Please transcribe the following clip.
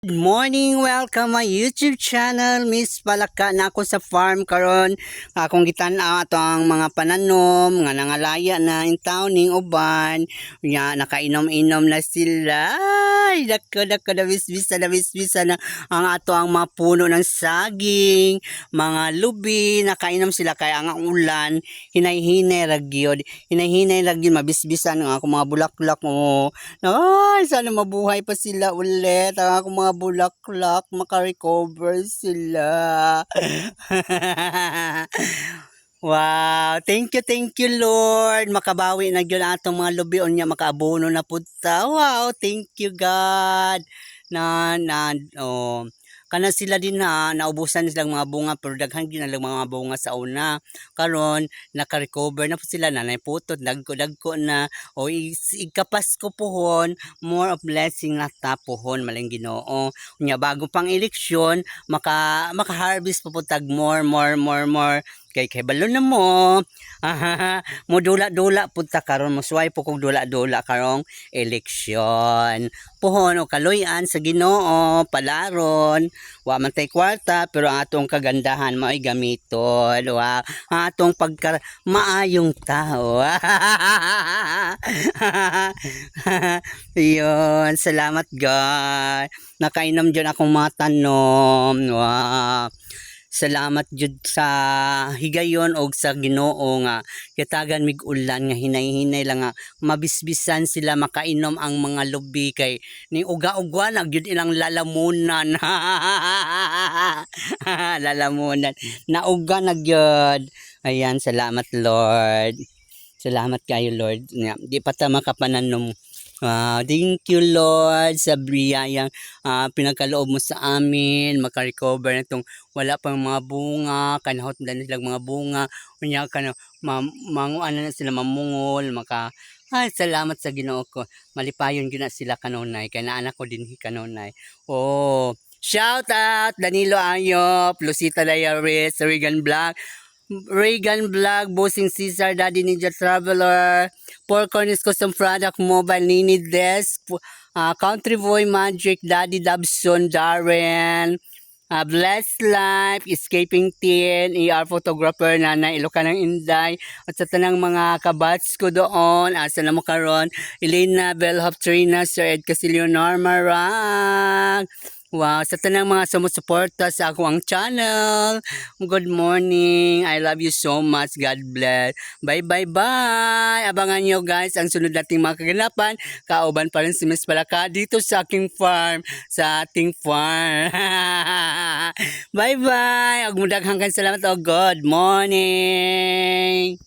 Good morning, welcome my YouTube channel. Miss Palaka na ako sa farm karon. Akong gitan-aw ato ang mga pananom nga nangalaya na in town ning uban. Nya nakainom-inom na sila. Ay, dako na bisbisa na ang ato ang mga puno ng saging, mga lubi, nakainom sila kaya ang ulan hinay-hinay ra gyud. Hinay-hinay ra gyud mabisbisan ang ako mga bulaklak mo. Ay, sana mabuhay pa sila ulit. Ang akong mga bulaklak, makarecover sila. Wow, thank you Lord. Makabawi na gyud atong mga lubion niya, makaabono na pud ta. Wow, thank you God. Oh, kana sila din na naubusan silang mga bunga pero daghan gyud na mga bunga sa una. Karon naka-recover na po sila, nanay putot dagko na o ikapas ko pohon, more of blessing na tapohon maling Ginoo. Unya bago pang eleksyon maka-harvest po tag more kay balon na mo. Mo dula-dula pud ta karon, mo suway po kog dula-dula karong eleksyon. Puhon o kaloyan sa Ginoo, palaron, wa man tay kwarta pero ang atong kagandahan mao'y gamiton. Wa ang atong pagka maayong tao. Yun, salamat God. Nakainom dyan akong mga tanom. Wow. Salamat jud sa higayon og sa Ginoo nga kitagan mig ulan nga hinay-hinay lang nga mabisbisan sila makainom ang mga lubi kay ni uga-ugwa na gyud ilang lalamunan. Lalamunan nauga na gyud. Ayan, salamat Lord. Salamat kayo Lord. Di pa ta makapananom. Thank you Lord sa biyayang pinagkaloob mo sa amin, makarecover na itong wala pang mga bunga, kanahot na silang mga bunga, unya manguan na sila mamungol, ay, salamat sa Ginoo ko. Malipayon gyud na sila kanunay, kay naanak ko din kanunay. Oh, shout out Danilo Ayop, Lucita Dayaris, Regan Vlog, Bossing Cesar, Daddy Ninja Traveler, Four Corners Custom Product, Mobile Nini Desk, Country Boy Magic, Daddy Dabson, Darren, Blessed Life, Escaping Teen, ER Photographer, Nana Ilocanang Inday, at sa tanang mga kabats ko doon, asa na mo karon, Elena Bellhop Trina, Sir Ed Casilio, Norma Rang. Wow, sa tanang mga sumusuporta sa akong channel. Good morning. I love you so much. God bless. Bye. Abangan nyo guys ang sunod nating mga kaganapan. Kauban pa rin si Miss Palaka dito sa aking farm. Sa ating farm. Bye. Agmudaghang salamat o good morning.